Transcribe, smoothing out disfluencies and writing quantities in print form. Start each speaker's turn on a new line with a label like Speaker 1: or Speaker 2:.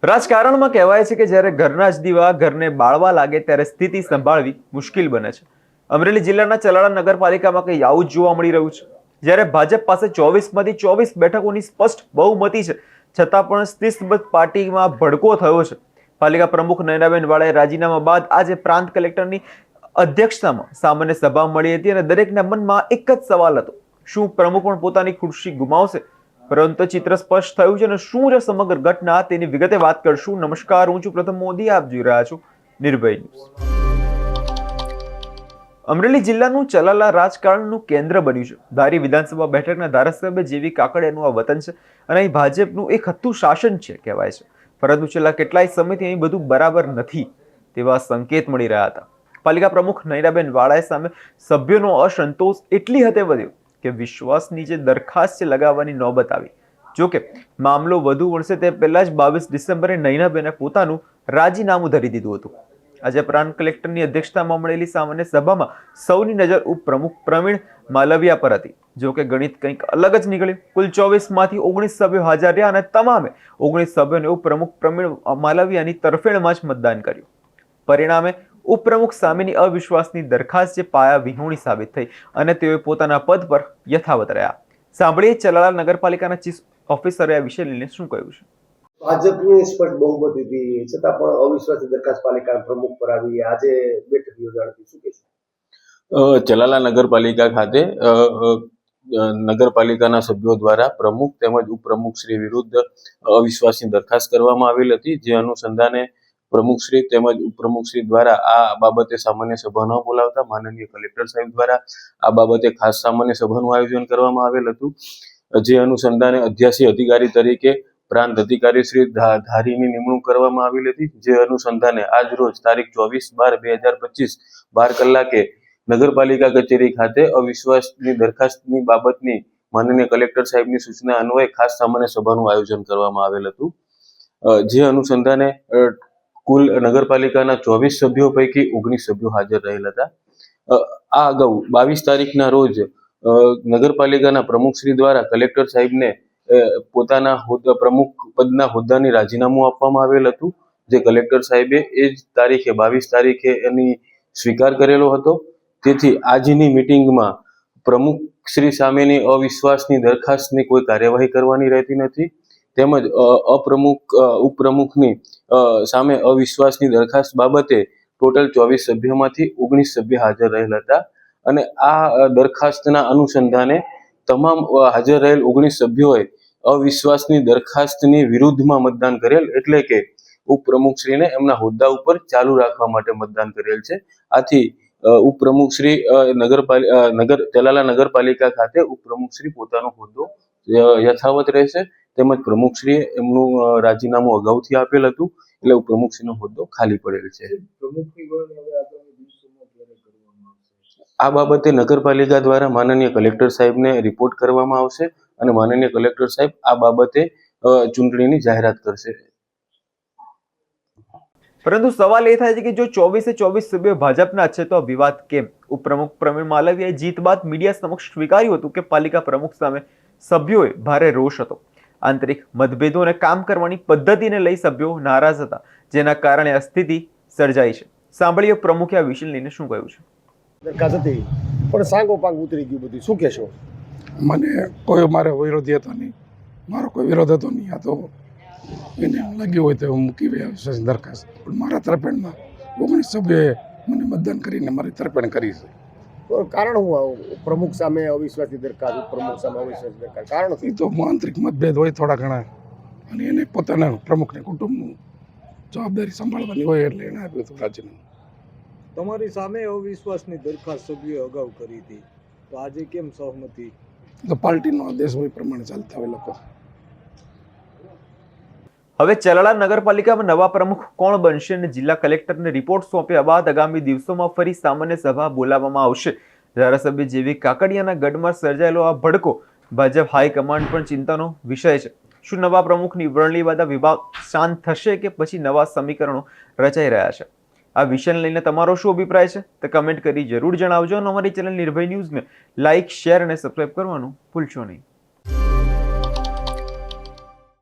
Speaker 1: રાજકારણમાં કહેવાય છે કે જ્યારે ઘરના જ દીવા ઘરને બાળવા લાગે ત્યારે સ્થિતિ સંભાળવી મુશ્કેલ બને છે. અમરેલી જિલ્લાના ચલાળા નગરપાલિકામાં કંઈ આવું જ જોવા મળી રહ્યું છે. જ્યારે ભાજપ પાસે 24માંથી 24 બેઠકોની સ્પષ્ટ બહુમતી છે, છતાં પણ શિસ્તબદ્ધ પાર્ટીમાં ભડકો થયો છે. પાલિકા પ્રમુખ નયનાબેન વાળાએ રાજીનામા બાદ આજે પ્રાંત કલેક્ટરની અધ્યક્ષતામાં સામાન્ય સભા મળી હતી અને દરેકના મનમાં એક જ સવાલ હતો: શું પ્રમુખ પણ પોતાની ખુરશી ગુમાવશે? પરંતુ ચિત્ર સ્પષ્ટ થયું છે અને શું છે સમગ્ર ઘટના તેની વિગતે વાત કરશું. નમસ્કાર, હું છું પ્રથમ મોદી, આપ જોઈ રહ્યા છો નિર્ભય ન્યૂઝ. અમરેલી જિલ્લાનું ચલાલા રાજકારણનું કેન્દ્ર બન્યું છે. ધારી વિધાનસભા બેઠકના ધારાસભ્ય જેવી કાકડિયાનું આ વતન છે અને અહીં ભાજપનું એક હતું શાસન છે કહેવાય છે. પરંતુ છેલ્લા કેટલાય સમયથી અહીં બધું બરાબર નથી તેવા સંકેત મળી રહ્યા હતા. પાલિકા પ્રમુખ નયનાબેન વાળાએ સામે સભ્યોનો અસંતોષ એટલી હદે વધ્યો કે વિશ્વાસની જે દરખાસ્ત લગાવવાની નોબત આવી. જોકે મામલો વધુ વણસે તે પહેલા જ 22 ડિસેમ્બરે નયનાબેને પોતાનું રાજીનામું ધરી દીધું હતું. આજે પ્રાંત કલેક્ટરની અધ્યક્ષતામાં મળેલી સામાન્ય સભામાં સૌની નજર ઉપપ્રમુખ પ્રવીણ માલવિયા પર હતી. જોકે ગણિત કંઈક અલગ જ નીકળ્યું. કુલ 24માંથી 19 સભ્યો હાજર રહ્યા અને તમામે 19 સભ્યોને ઉપપ્રમુખ પ્રવીણ માલવિયાની તરફેણમાં જ મતદાન કર્યું. પરિણામે ઉપપ્રમુખ સામેની અવિશ્વાસની દરખાસ્ત જે પાયા વિહોણી સાબિત થઈ અને તેઓએ પોતાના પદ પર યથાવત રહ્યા. સાંભળીએ ચલાલા નગરપાલિકાના ચીફ ઓફિસરે આ વિષય લઈને શું કહ્યું છે.
Speaker 2: ભાજપની સ્પષ્ટ બહુમતી હતી છતાં પણ અવિશ્વાસની દરખાસ્ત પાલિકા પ્રમુખ પર આવી. આજે બેઠક યોજાણી, શું કહેશો?
Speaker 3: ચલાલા નગરપાલિકા ખાતે નગરપાલિકાના સભ્યો દ્વારા પ્રમુખ તેમજ ઉપપ્રમુખ શ્રી વિરુદ્ધ અવિશ્વાસની દરખાસ્ત કરવામાં આવેલ હતી. જે અનુસંધાને પ્રમુખશ્રી તેમજ ઉપપ્રમુખશ્રી દ્વારા આ બાબતે સામાન્ય સભા ન બોલાવતા માનનીય કલેક્ટર સાહેબ દ્વારા આ બાબતે ખાસ સામાન્ય સભાનું આયોજન કરવામાં આવેલ હતું. જે અનુસંધાને અધ્યાસી અધિકારી તરીકે પ્રાંત અધિકારી શ્રી ધારીની નિમણૂક કરવામાં આવેલી હતી. જે અનુસંધાને આજ રોજ તારીખ 24/12/2025 12 કલાકે નગરપાલિકા કચેરી ખાતે અવિશ્વાસની દરખાસ્તની બાબતની માનનીય કલેક્ટર સાહેબની સૂચના અન્વયે ખાસ સામાન્ય સભાનું આયોજન કરવામાં આવેલ હતું. જે અનુસંધાને કુલ નગરપાલિકાના 24 સભ્યો પૈકી 19 સભ્યો હાજર રહેલ હતા. આ અગાઉ 22 તારીખના રોજ નગરપાલિકાના પ્રમુખશ્રી દ્વારા કલેક્ટર સાહેબને પોતાના પ્રમુખ પદના હોદ્દાની રાજીનામું આપવામાં આવેલ હતું. જે કલેક્ટર સાહેબે એ જ તારીખે 22 તારીખે એની સ્વીકાર કરેલો હતો. તેથી આજની મિટિંગમાં પ્રમુખશ્રી સામેની અવિશ્વાસની દરખાસ્તની કોઈ કાર્યવાહી કરવાની રહેતી નથી. તેમજ ઉપપ્રમુખની સામે અવિશ્વાસની દરખાસ્ત બાબતે ટોટલ 24 સભ્યોમાંથી 19 સભ્ય હાજર રહેલ હતા. અને આ દરખાસ્તના અનુસંધાને તમામ હાજર રહેલ 19 સભ્યોએ અવિશ્વાસની દરખાસ્તની વિરુદ્ધમાં મતદાન કરેલ, એટલે કે ઉપપ્રમુખશ્રીને એમના હોદ્દા ઉપર ચાલુ રાખવા માટે મતદાન કરેલ છે. આથી ઉપપ્રમુખશ્રી ચલાલા નગરપાલિકા ખાતે ઉપપ્રમુખશ્રી પોતાનો હોદ્દો યથાવત રહેશે. તેમજ પ્રમુખશ્રીએ એમનું રાજીનામું અગાઉથી આપેલ હતું, એટલે પ્રમુખશ્રીનો હોદ્દો ખાલી પડેલ છે. આ બાબતે નગરપાલિકા દ્વારા માનનીય કલેક્ટર સાહેબને રિપોર્ટ કરવામાં આવશે અને માનનીય કલેક્ટર સાહેબ આ બાબતે ચૂંટણીની જાહેરાત કરશે.
Speaker 1: પરંતુ સવાલ એ થાય છે કે જો 24 સભ્યો ભાજપના છે તો વિવાદ કેમ? ઉપપ્રમુખ પ્રવીણ માલવિયાએ જીત બાદ મીડિયા સમક્ષ સ્વીકાર્યું હતું કે પાલિકા પ્રમુખ સામે સભ્યોએ ભારે રોષ હતો. આંતરિક મતભેદો અને કામ કરવાની પદ્ધતિને લઈ સભ્યો નારાજ હતા, જેના કારણે આ સ્થિતિ સર્જાઈ છે. સાંભળીએ પ્રમુખે આ વિષય લઈને શું કહ્યું છે.
Speaker 2: દરખાસ્ત હતી પણ સાંગો પાંગ ઉતરી ગયું બધું, શું કહેશો?
Speaker 4: મને કોઈ મારો વિરોધી હતો નહીં, મારો કોઈ વિરોધ હતો નહીં. આ તો એને લાગ્યું હોય તો મૂકી વિશ્વાસની દરખાસ્ત, પણ મારા તરફેણમાં 19 સભ્યોએ મને મતદાન કરીને મારી તરફેણ કરી છે.
Speaker 2: કારણ હું આવું પ્રમુખ સામે અવિશ્વાસની દરખાસ્ત, પ્રમુખ સામે અવિશ્વાસની દરખાસ્ત, કારણ
Speaker 4: એ તો આંતરિક મતભેદ હોય થોડા ઘણા, અને એને પોતાના પ્રમુખને કુટુંબનું જવાબદારી સંભાળવાની હોય એટલે એને આપ્યું હતું રાજીનામું.
Speaker 5: તમારી સામે અવિશ્વાસની દરખાસ્ત સભ્યોએ અગાઉ કરી હતી, તો આજે કેમ સહમતિ?
Speaker 4: તો પાર્ટીનો આદેશ હોય પ્રમાણે ચાલતા હોય લોકો.
Speaker 1: હવે ચલાલા નગરપાલિકામાં નવા પ્રમુખ કોણ બનશે અને જિલ્લા કલેક્ટરને રિપોર્ટ સોંપ્યા બાદ આગામી દિવસોમાં ફરી સામાન્ય સભા બોલાવવામાં આવશે. ધારાસભ્ય જેવી કાકડિયાના ગઢમાં સર્જાયેલો આ ભડકો ભાજપ હાઈકમાન્ડ પણ ચિંતાનો વિષય છે. શું નવા પ્રમુખની વરણી બાદ વિવાદ શાંત થશે કે પછી નવા સમીકરણો રચાઈ રહ્યા છે? આ વિષયને લઈને તમારો શું અભિપ્રાય છે તે કમેન્ટ કરી જરૂર જણાવજો અને અમારી ચેનલ નિર્ભય ન્યૂઝને લાઇક, શેર અને સબસ્ક્રાઇબ કરવાનું ભૂલશો નહીં.